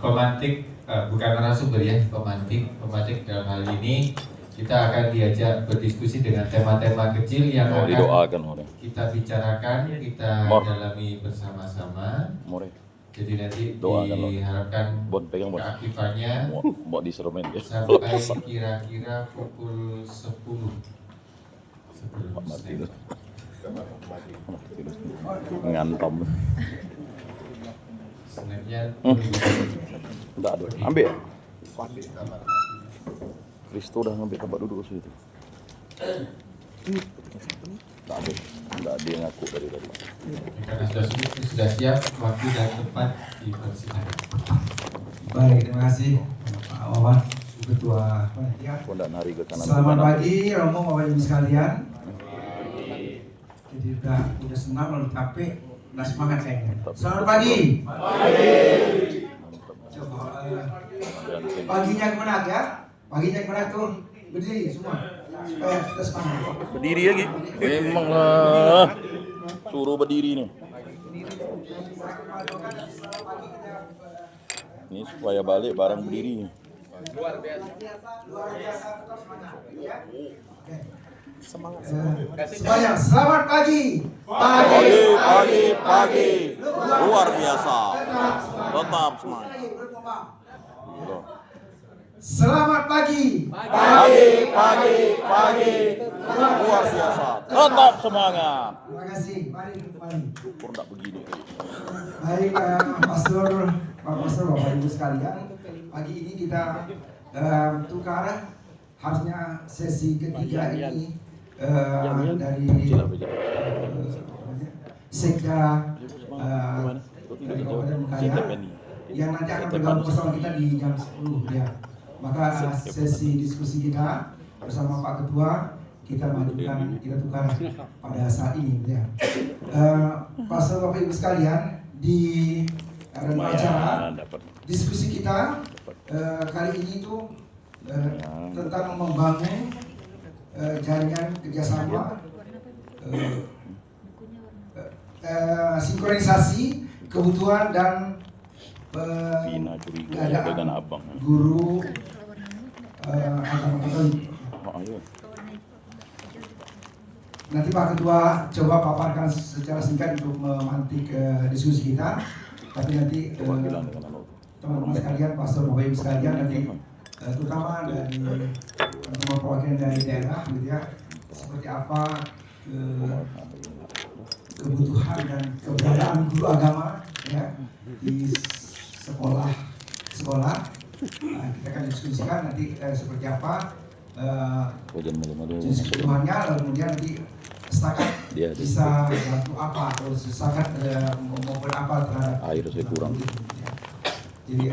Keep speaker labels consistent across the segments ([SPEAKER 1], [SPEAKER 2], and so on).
[SPEAKER 1] pemantik, bukan narasumber ya, pemantik dalam hal ini kita akan diajak berdiskusi dengan tema-tema kecil yang akan kita bicarakan, kita dalami bersama-sama. Jadi nanti diharapkan keaktifannya sampai kira-kira pukul 10.
[SPEAKER 2] Ngantom.
[SPEAKER 1] Sebenarnya
[SPEAKER 2] Enggak ada. Ambil ya? Risto udah ngambil tempat duduk ke situ. Enggak ada yang ngaku dari tadi.
[SPEAKER 1] karena sudah siap, waktu dan tempat dipersilakan.
[SPEAKER 3] Baik, terima kasih Pak Wawan, Ketua Panitia. Selamat pagi, Romo, Bapak Ibu sekalian. Jadi udah senang, lalu capek, udah semangat kayaknya. Selamat pagi. Coba paginya kemana ya? Paginya kemana tuh? Berdiri semua supaya kita semangat.
[SPEAKER 2] Berdiri lagi. Memang lah. Suruh berdiri nih. Ini supaya balik barang berdiri.
[SPEAKER 3] Luar biasa tetap semangat ya. Oke. Semangat. Selamat pagi.
[SPEAKER 2] Pagi. Luar biasa. Tetap semangat.
[SPEAKER 3] Selamat pagi.
[SPEAKER 2] Pagi. Luar biasa. Tetap semangat.
[SPEAKER 3] Terima kasih. Mari kembali.
[SPEAKER 2] Syukur enggak begini.
[SPEAKER 3] Baik, Pak Pastor, Bapak Ibu sekalian. Pagi ini kita tukar harusnya sesi ketiga ini dari Sekda dari Kabupaten Bengkayang yang nanti akan bergabung bersama kita di jam 10 ya. Maka sesi diskusi kita bersama Pak Ketua kita majukan, kita tukar pada saat ini ya. Pastor Bapak Ibu sekalian, di acara diskusi kita kali ini tuh tentang membangun jaringan kerjasama, sinkronisasi kebutuhan dan pengadaan guru agama Katolik. Nanti Pak Ketua coba paparkan secara singkat untuk memantik diskusi kita. Tapi nanti teman-teman sekalian, Pastor Bapak Ibu sekalian, nanti terutama dari teman-teman perwakilan dari daerah, gitu ya, seperti apa kebutuhan dan keberadaan guru agama ya di sekolah. Kita akan diskusikan nanti seperti apa jenis kebutuhannya, lalu kemudian nanti setakat bisa bantu apa atau setakat maupun apa terhadap
[SPEAKER 2] air saya kurang.
[SPEAKER 3] Jadi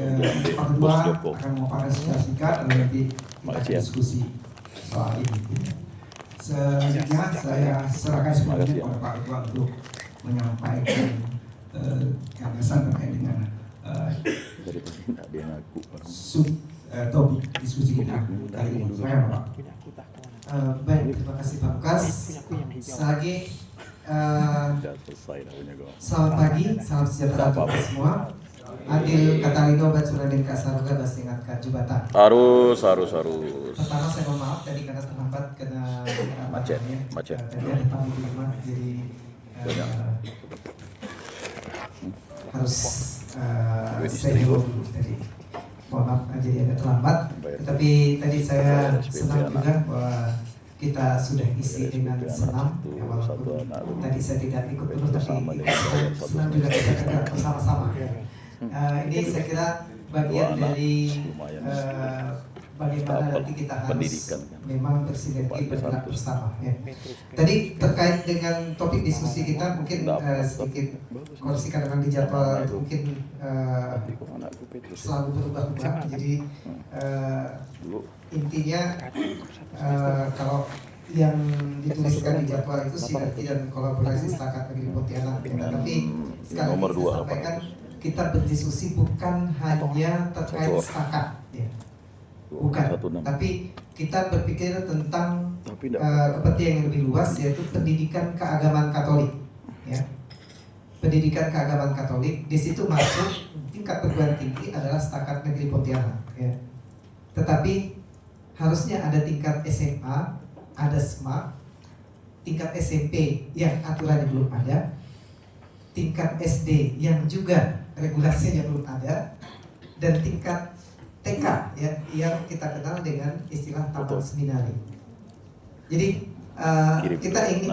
[SPEAKER 3] Pak Ketua akan memaparkan secara singkat, lalu nanti kita akan diskusi soal ini. Selanjutnya saya serahkan semuanya kepada Pak Ketua untuk menyampaikan gagasan terkait dengan topik diskusi kita kali ini. Saya Pak.
[SPEAKER 4] Baik, terima kasih Pak Lukas. Lagi selamat pagi, salam sejahtera untuk kita semua. Adil Katalino Bacuraden Kasaruga Basingat Jubatan.
[SPEAKER 2] Harus.
[SPEAKER 4] Pertama saya mohon maaf tadi karena terlambat karena
[SPEAKER 2] macet.
[SPEAKER 4] Tadi ada tamu di rumah jadi harus saya jawab dulu tadi. Mohon maaf jadi agak terlambat. Tetapi tadi saya senang juga bahwa kita sudah isi dengan senam ya, walaupun tadi saya tidak ikut penuh tapi senang juga bisa kerja bersama-sama. Ini saya kira bagian dari bagaimana nanti kita harus memang bersinergi bergerak bersama ya. Tadi terkait dengan topik diskusi kita mungkin sedikit koreksi kadang di jadwal itu mungkin selalu berubah-ubah. Jadi intinya kalau yang dituliskan di jadwal itu sinergi dan kolaborasi setakat negeri Pontianak. Tapi sekali lagi saya sampaikan kita berdiskusi bukan hanya terkait setakat ya. Bukan, tapi kita berpikir tentang kepentingan yang lebih luas, yaitu pendidikan keagamaan Katolik ya. Pendidikan keagamaan Katolik di situ masuk tingkat perguruan tinggi adalah Setakat Negeri Pontianak, ya. Tetapi harusnya ada tingkat SMA, ada SMAK, tingkat SMP yang aturannya belum ada, tingkat SD yang juga regulasinya belum ada, dan tingkat TK ya yang kita kenal dengan istilah taman seminari. Jadi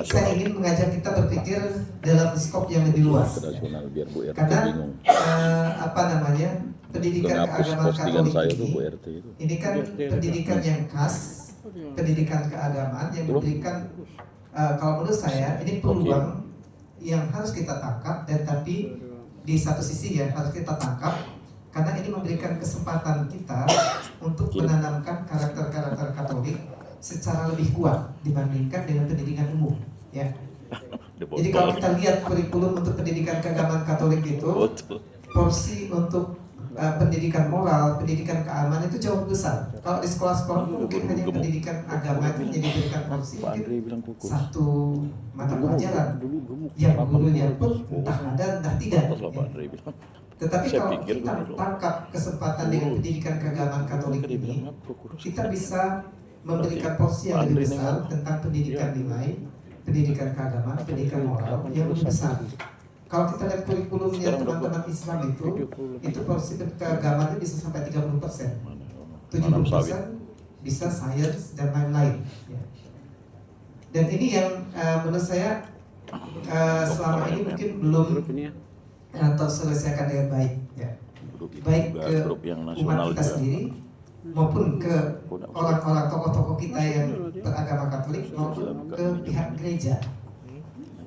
[SPEAKER 4] saya ingin mengajak kita berpikir dalam skop yang lebih luas. Karena pendidikan keagamaan Katolik ini kan pendidikan yang khas, pendidikan keagamaan yang memberikan kalau menurut saya ini peluang yang harus kita tangkap, dan tapi di satu sisi ya harus kita tangkap karena ini memberikan kesempatan kita untuk menanamkan karakter-karakter Katolik secara lebih kuat dibandingkan dengan pendidikan umum, ya. Jadi kalau kita lihat kurikulum untuk pendidikan keagamaan Katolik itu, porsi untuk pendidikan moral, pendidikan keamanan itu jauh besar. Kalau di sekolah-sekolah mungkin hanya pendidikan agama itu jadi berikan porsi mungkin satu mata pelajaran yang gurunya pun entah ada entah tidak. Ya. Tetapi kalau kita tangkap kesempatan dengan pendidikan keagamaan Katolik ini, kita bisa memberikan porsi yang lebih besar tentang pendidikan nilai, pendidikan keagamaan, pendidikan moral yang lebih besar. Kalau kita lihat kurikulumnya teman-teman Islam itu porsi keagamaan bisa sampai 30%, 70% bisa sains dan lain-lain. Ya. Dan ini yang menurut saya selama ini mungkin belum terselesaikan dengan baik, ya. Baik ke umat kita sendiri maupun ke orang-orang tokoh-tokoh kita yang beragama Katolik maupun ke pihak gereja.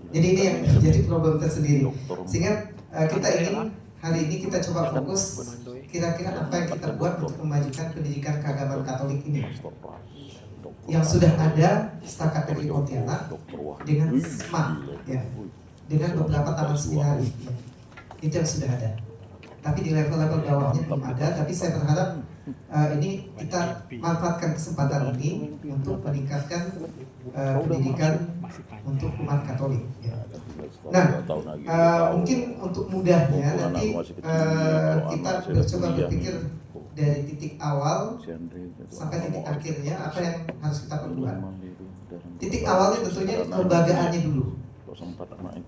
[SPEAKER 4] Jadi ini yang menjadi problem tersendiri. Sehingga kita ingin hari ini kita coba fokus kira-kira apa yang kita buat untuk memajukan pendidikan keagamaan Katolik ini. Yang sudah ada Setakat Negeri Pontianak dengan SMAK, ya, dengan beberapa taman seminari, ya. Itu yang sudah ada. Tapi di level-level bawahnya belum ada. Tapi saya berharap ini kita manfaatkan kesempatan ini untuk meningkatkan pendidikan untuk umat Katolik. Ya. Nah, mungkin untuk mudahnya nanti kita coba berpikir dari titik awal sampai titik akhirnya apa yang harus kita perbuat. Titik awalnya tentunya kelembagaannya dulu.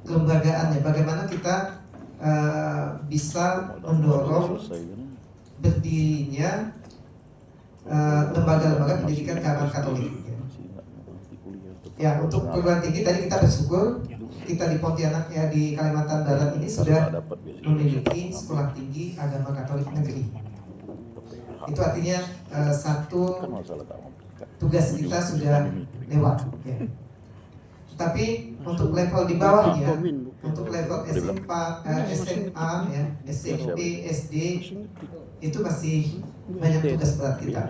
[SPEAKER 4] Kelembagaannya, bagaimana kita bisa mendorong berdirinya lembaga-lembaga pendidikan keagamaan Katolik. Ya, untuk perguruan tinggi tadi kita bersyukur kita di Pontianak ya di Kalimantan Barat ini sudah memiliki sekolah tinggi agama Katolik negeri. Itu artinya satu tugas kita sudah lewat. Ya. Tapi untuk level di bawahnya, untuk level SMA, ya, SMP, SD itu masih banyak tugas berat kita.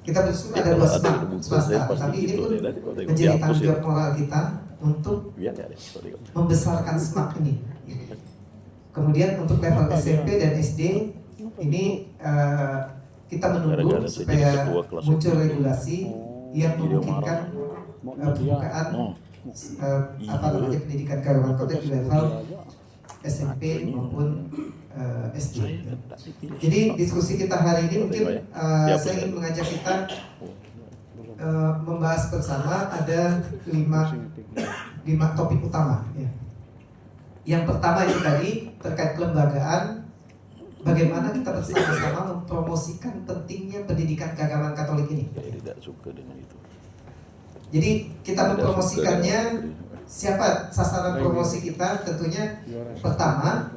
[SPEAKER 4] Kita bersyukur ada 2 swasta, tapi ini pun menjadi tanggung jawab moral kita untuk membesarkan SMAK ini. Kemudian untuk level SMP dan SD ini kita menunggu supaya muncul regulasi yang memungkinkan pembukaan pendidikan keagamaan Katolik di level SMP maupun SD. Jadi diskusi kita hari ini mungkin saya ingin mengajak kita membahas bersama ada 5 topik utama. Ya. Yang pertama itu tadi terkait kelembagaan, bagaimana kita bersama-sama mempromosikan pentingnya pendidikan keagamaan Katolik ini. Jadi kita mempromosikannya, siapa sasaran promosi kita? Tentunya pertama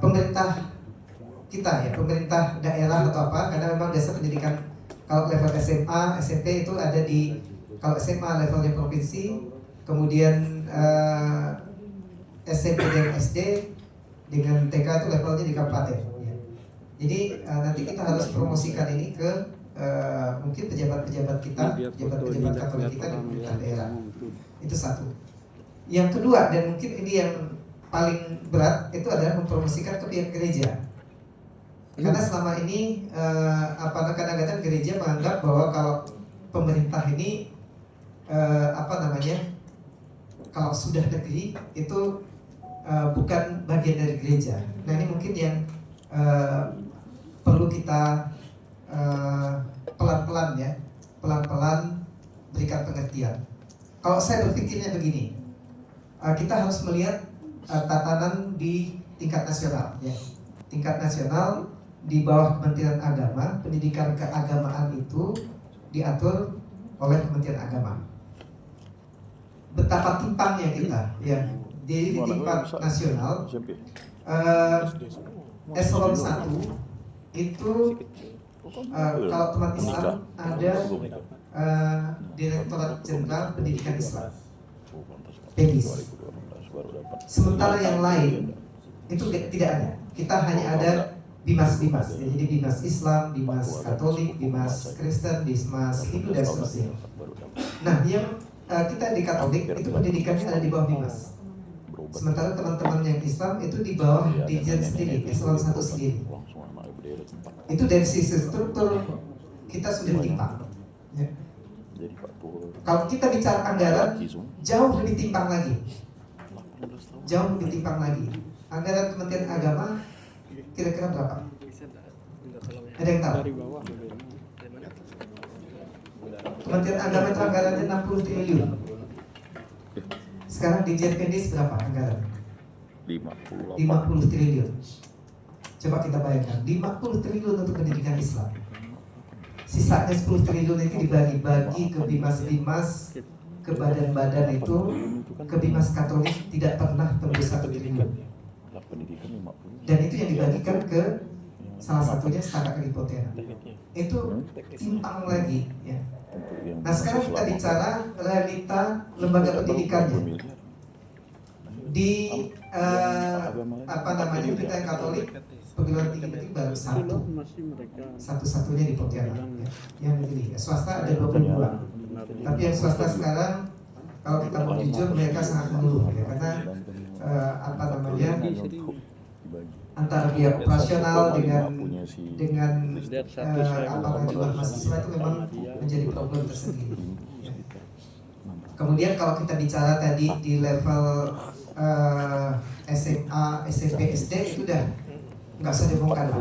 [SPEAKER 4] pemerintah kita ya, pemerintah daerah atau apa, karena memang dasar pendidikan kalau level SMA, SMP itu ada di, kalau SMA levelnya provinsi, kemudian SMP dan SD dengan TK itu levelnya di kabupaten. Ya. Jadi nanti kita harus promosikan ini ke mungkin pejabat-pejabat kita, pejabat-pejabat Katolik kita di pemerintah daerah. Itu satu. Yang kedua, dan mungkin ini yang paling berat, itu adalah mempromosikan ke pihak gereja. Karena selama ini kadang-kadang gereja menganggap bahwa kalau pemerintah ini kalau sudah negeri itu bukan bagian dari gereja. Nah ini mungkin yang perlu kita pelan-pelan ya, pelan-pelan berikan pengertian. Kalau saya berpikirnya begini, kita harus melihat tatanan di tingkat nasional ya. Tingkat nasional di bawah Kementerian Agama, pendidikan keagamaan itu diatur oleh Kementerian Agama. Betapa timpangnya kita ya. Jadi di tingkat nasional eselon 1 itu kalau teman Islam ada Direktorat Jenderal Pendidikan Islam, PEDIS. Sementara yang lain itu tidak ada. Kita hanya ada bimas-bimas. Ya, jadi bimas Islam, bimas Katolik, bimas Kristen, bimas Hindu dan seterusnya. Nah, yang kita di Katolik itu pendidikannya ada di bawah bimas. Sementara teman-teman yang Islam itu di bawah Dijen sendiri, eselon 1 sendiri. Itu dari sisi struktur kita sudah timpang. Ya. Kalau kita bicara anggaran, jauh lebih timpang lagi. Jauh lebih timpang lagi. Anggaran Kementerian Agama kira-kira berapa? Ada yang tahu? Kementerian Agama itu anggarannya 60 triliun. Sekarang di JPDIS berapa anggaran? 50 triliun. Coba kita bayangkan, 50 triliun untuk pendidikan Islam. Sisanya 10 triliun itu dibagi-bagi ke bimas-bimas, ke badan-badan itu, ke bimas Katolik tidak pernah tembus 1 triliun. Dan itu yang dibagikan ke salah satunya Staka Kadipontianak. Itu timpang lagi ya. Nah sekarang kita bicara realita lembaga pendidikannya. Di kita yang Katolik perguruan tinggi baru satu-satunya di Pontianak ya. Yang ini swasta ada 22. Tapi yang swasta sekarang kalau kita mau jujur mereka sangat mengeluh ya, karena antara biaya operasional dengan jumlah mahasiswa itu memang menjadi problem tersendiri. Ya. Kemudian kalau kita bicara tadi di level SMA, SMP, SD itu udah nggak usah dibongkar lah.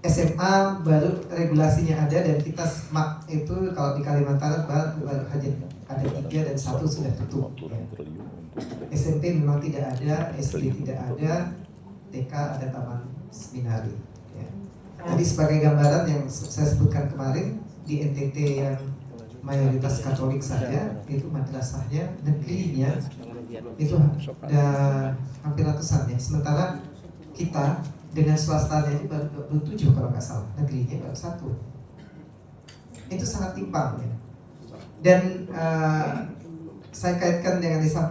[SPEAKER 4] SMA baru regulasinya ada dan kita SMAK itu kalau di Kalimantan baru hanya ada 3 dan 1 sudah tutup. Ya. SMP memang tidak ada, SD tidak ada, TK ada Taman Seminari. Ya. Jadi sebagai gambaran yang saya sebutkan kemarin di NTT yang mayoritas Katolik saja itu madrasahnya negerinya itu ada hampir ratusan ya. Sementara kita dengan swastanya itu baru 7 kalau nggak salah, negerinya baru 1. Itu sangat timpang ya. Dan saya kaitkan dengan disampaikan